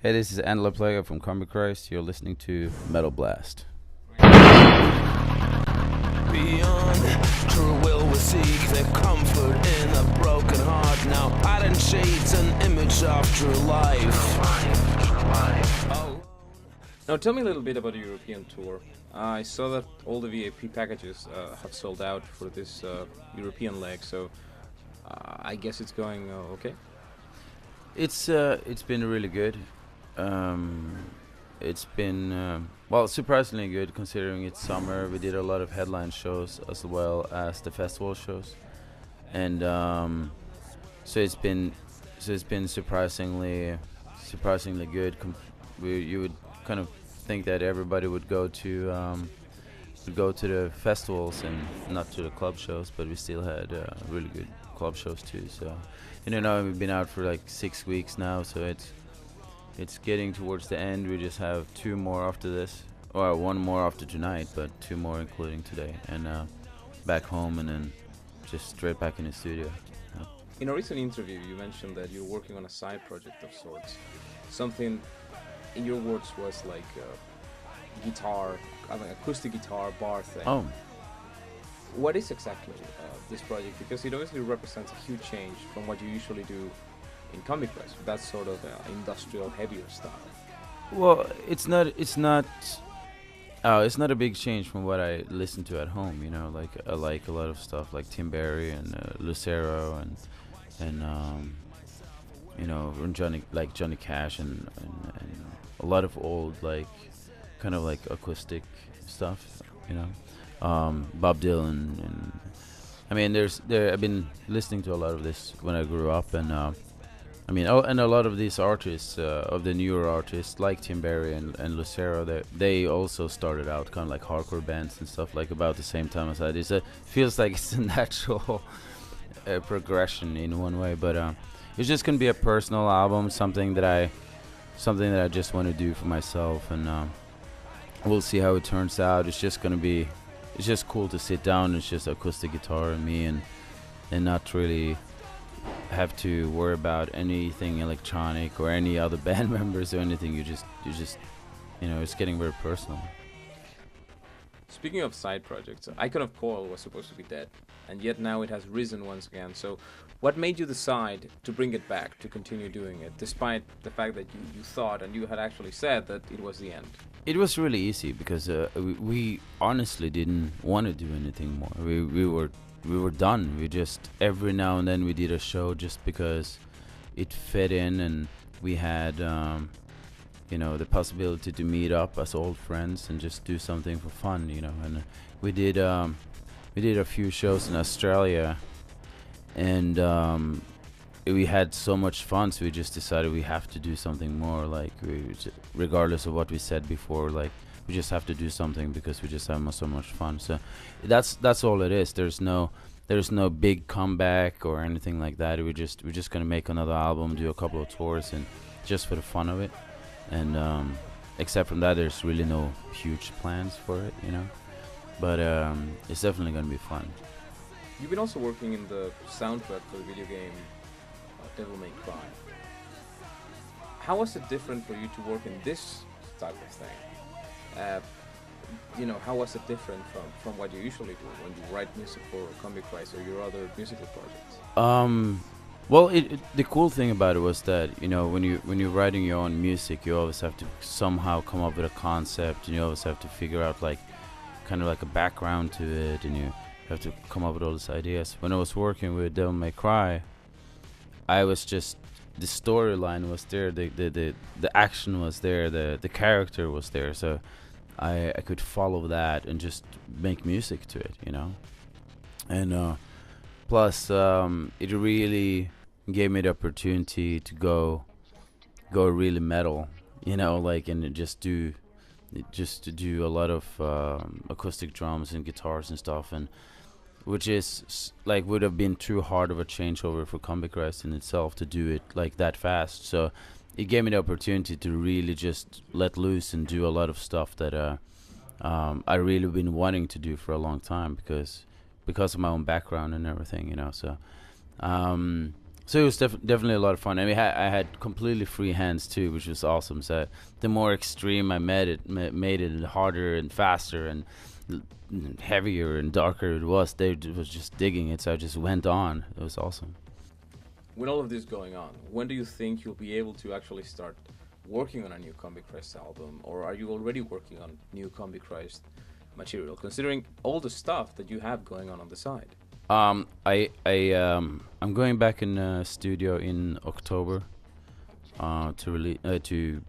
Hey, this is Laplegua from Combichrist. You're listening to Metal Blast. Beyond true will we seek the comfort in a broken heart. Now pattern shades an image of true life. Oh. Now tell me a little bit about the European tour. I saw that all the VIP packages have sold out for this European leg, so I guess it's going okay. It's been really good. It's been surprisingly good considering it's summer. We did a lot of headline shows as well as the festival shows, and so it's been surprisingly good. You would kind of think that everybody would go to the festivals and not to the club shows, but we still had really good club shows too. So now we've been out for like 6 weeks now, so it's getting towards the end. We just have 2 more after this, or 1 more after tonight, but 2 more including today, and back home, and then just straight back in the studio. Yeah. In a recent interview, you mentioned that you're working on a side project of sorts. Something, in your words, was like guitar, acoustic guitar bar thing. Oh. What is exactly this project? Because it obviously represents a huge change from what you usually do in Combichrist. That's sort of industrial, heavier style. Well, it's not a big change from what I listen to at home. Like I like a lot of stuff like Tim Barry and Lucero and Johnny Cash and a lot of old kind of acoustic stuff. Bob Dylan, and I mean I've been listening to a lot of this when I grew up, and and a lot of these artists, of the newer artists like Tim Barry and Lucero, they also started out kind of like hardcore bands and stuff like about the same time as I did. So it feels like it's a natural progression in one way, but it's just gonna be a personal album, something that I just want to do for myself, and we'll see how it turns out. It's just cool to sit down. It's just acoustic guitar and me, and not really have to worry about anything electronic or any other band members or anything. You just it's getting very personal. Speaking of side projects, Icon of Coil was supposed to be dead, and yet now it has risen once again. So what made you decide to bring it back, to continue doing it, despite the fact that you thought and you had actually said that it was the end? It was really easy because we honestly didn't want to do anything more. We were done. We just, every now and then we did a show just because it fit in, and we had the possibility to meet up as old friends and just do something for fun, and we did a few shows in Australia, and we had so much fun, so we just decided we have to do something more, regardless of what we said before, we just have to do something because we just have so much fun. So that's all it is. There's no big comeback or anything like that. We're just gonna make another album, do a couple of tours, and just for the fun of it. And except from that, there's really no huge plans for it, But it's definitely gonna be fun. You've been also working in the soundtrack for the video game Devil May Cry. How was it different for you to work in this type of thing? How was it different from what you usually do when you write music for Combichrist or your other musical projects? Well, the cool thing about it was that when you're writing your own music, you always have to somehow come up with a concept, and you always have to figure out kind of a background to it, and you have to come up with all these ideas. When I was working with Devil May Cry, I was just, the storyline was there, the action was there, the character was there, so I could follow that and just make music to it, and plus it really gave me the opportunity to go really metal, and just to do a lot of acoustic drums and guitars and stuff, and which is would have been too hard of a changeover for Combichrist in itself to do it that fast. So it gave me the opportunity to really just let loose and do a lot of stuff that I really been wanting to do for a long time because of my own background and everything, So So it was definitely a lot of fun. I mean, I had completely free hands too, which was awesome. So the more extreme I made it harder and faster and heavier and darker it was. They was just digging it, so I just went on. It was awesome. With all of this going on, when do you think you'll be able to actually start working on a new Combichrist album, or are you already working on new Combichrist material, considering all the stuff that you have going on the side? I'm going back in studio in October to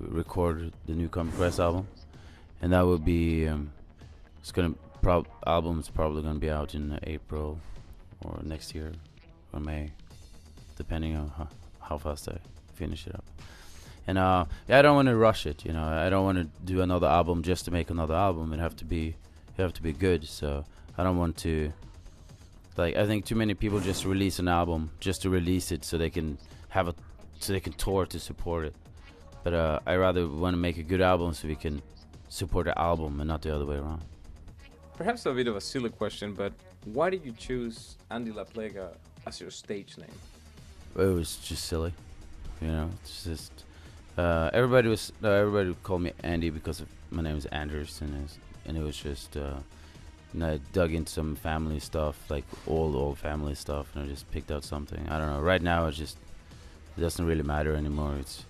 record the new Combichrist album, and that will be album's probably gonna be out in April or next year or May, depending on how fast I finish it up. And I don't want to rush it. I don't want to do another album just to make another album. It have to be good. So I don't want to. I think too many people just release an album just to release it so they can tour to support it. But I rather want to make a good album so we can support the album and not the other way around. Perhaps a bit of a silly question, but why did you choose Andy Laplegua as your stage name? It was just silly, It's just everybody would call me Andy because my name is Anders, and it was just. And I dug into some family stuff, like old family stuff, and I just picked out something. I don't know. Right now, it doesn't really matter anymore. It's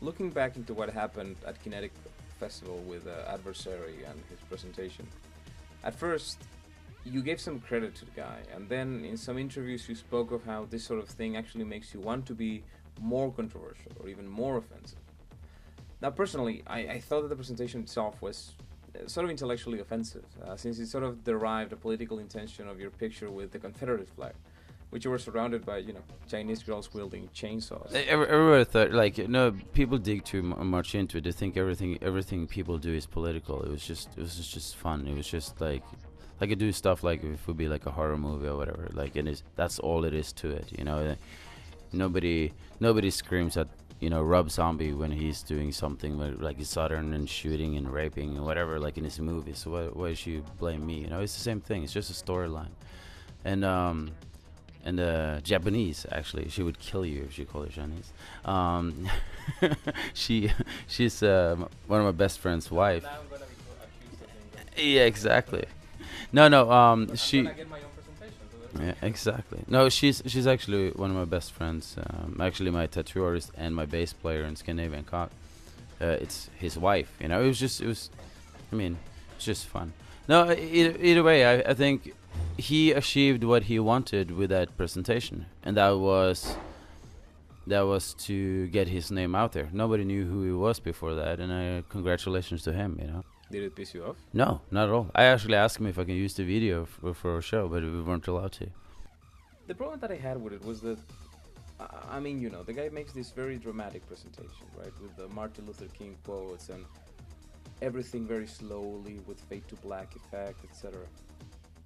looking back into what happened at Kinetic Festival with Adversary and his presentation. At first, you gave some credit to the guy, and then in some interviews you spoke of how this sort of thing actually makes you want to be more controversial or even more offensive. Now, personally, I thought that the presentation itself was sort of intellectually offensive, since it sort of derived a political intention of your picture with the Confederate flag, which you were surrounded by, Chinese girls wielding chainsaws. Everybody thought, people dig too much into it. They think everything people do is political. It was just fun. It was just like I do stuff like if it would be like a horror movie or whatever. That's all it is to it. Nobody screams at Rob Zombie when he's doing something like Southern and shooting and raping and whatever, like in his movies. So why should you blame me? It's the same thing. It's just a storyline. And Japanese, actually, she would kill you if she called her Chinese. She's one of my best friend's wife. Now I'm gonna be accused of being Yeah, exactly. No. She. I'm gonna get my own presentation. So Yeah, exactly. No, she's actually one of my best friends. Actually, my tattoo artist and my bass player in Scandinavian Cock. It's his wife. It was it's just fun. No, either way, I think he achieved what he wanted with that presentation, and that was to get his name out there. Nobody knew who he was before that, and congratulations to him. Did it piss you off? No, not at all. I actually asked him if I can use the video for a show, but we weren't allowed to. The problem that I had with it was that, the guy makes this very dramatic presentation, right, with the Martin Luther King quotes and everything very slowly with fade to black effect, etc.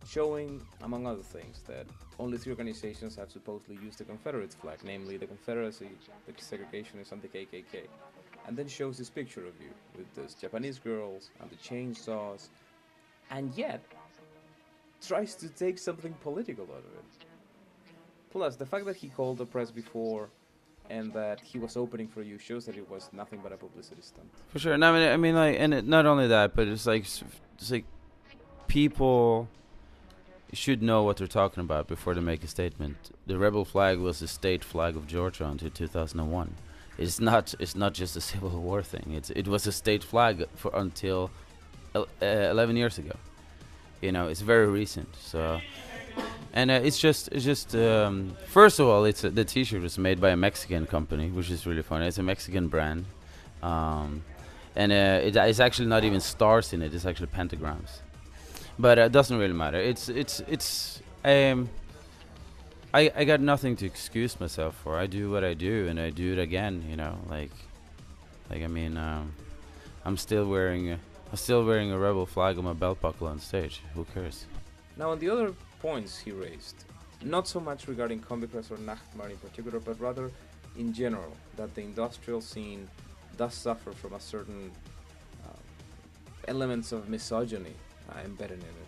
Showing, among other things, that only 3 organizations have supposedly used the Confederate flag, namely the Confederacy, the Segregationists, and the KKK. And then shows this picture of you with those Japanese girls and the chainsaws, and yet tries to take something political out of it. Plus, the fact that he called the press before and that he was opening for you shows that it was nothing but a publicity stunt. For sure. And not only that, but it's like people should know what they're talking about before they make a statement. The rebel flag was the state flag of Georgia until 2001. It's not just a Civil War thing. It was a state flag until 11 years ago. It's very recent. So, and it's just first of all, the T-shirt was made by a Mexican company, which is really funny. It's a Mexican brand, and it's actually not even stars in it. It's actually pentagrams. But it doesn't really matter. I got nothing to excuse myself for. I do what I do, and I do it again. I'm still wearing a rebel flag on my belt buckle on stage. Who cares? Now, on the other points he raised, not so much regarding Combichrist or Nachtmar in particular, but rather in general, that the industrial scene does suffer from a certain elements of misogyny embedded in it.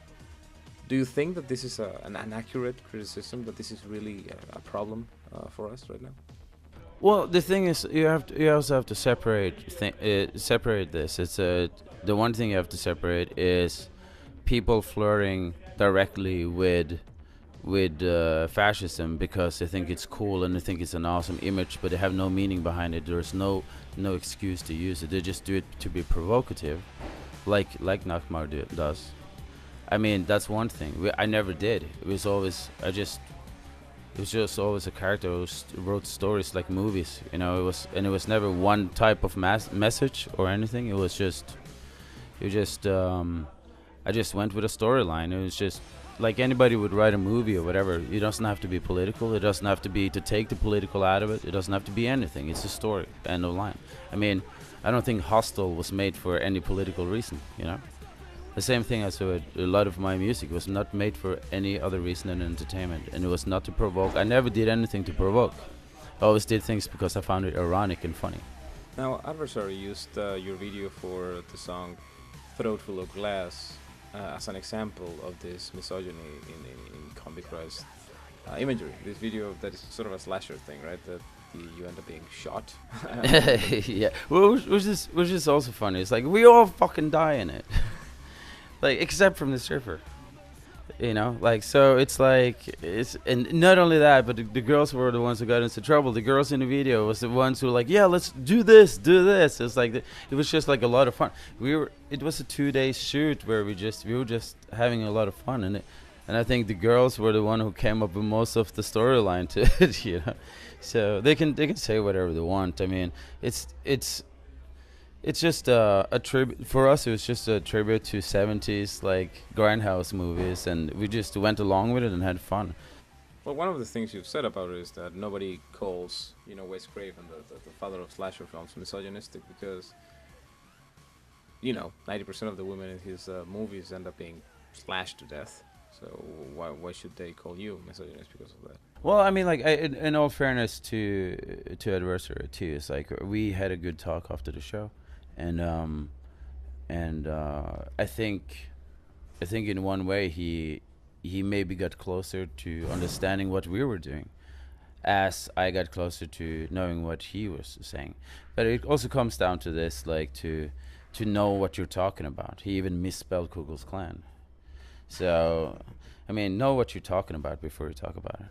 Do you think that this is an accurate criticism, that this is really a problem for us right now? Well, the thing is, you also have to separate this. It's the one thing you have to separate is people flirting directly with fascism because they think it's cool and they think it's an awesome image, but they have no meaning behind it. There's no excuse to use it. They just do it to be provocative, like Nakmar does. I mean, that's one thing. I never did. It was just always a character who wrote stories like movies. You know, it was never one type of message or anything. I just went with a storyline. It was just like anybody would write a movie or whatever. It doesn't have to be political. It doesn't have to be to take the political out of it. It doesn't have to be anything. It's a story. End of line. I mean, I don't think Hostel was made for any political reason, you know? The same thing as with a lot of my music was not made for any other reason than entertainment, and it was not to provoke. I never did anything to provoke. I always did things because I found it ironic and funny. Now, Adversary used your video for the song Throat Full of Glass as an example of this misogyny in Combichrist imagery. This video that is sort of a slasher thing, right? That you end up being shot. Yeah, well, which is also funny. It's like we all fucking die in it. Like, except from the surfer, you know, like, so it's like, and not only that, but the girls were the ones who got into trouble. The girls in the video was the ones who were like, yeah, let's do this. It's like, it was just like a lot of fun. It was a 2-day shoot where we were just having a lot of fun, and I think the girls were the one who came up with most of the storyline to it, you know. So they can say whatever they want. I mean, it's just a tribute for us. It was just a tribute to 70s like grindhouse movies, and we just went along with it and had fun. Well, one of the things you've said about it is that nobody calls, you know, Wes Craven, the father of slasher films, misogynistic, because, you know, 90% of the women in his movies end up being slashed to death. So why should they call you misogynist because of that? Well, I mean, like, in all fairness to Adversary too, it's like we had a good talk after the show. And I think in one way he maybe got closer to understanding what we were doing, as I got closer to knowing what he was saying. But it also comes down to this, like, to know what you're talking about. He even misspelled Ku Klux Klan. So, I mean, know what you're talking about before you talk about it.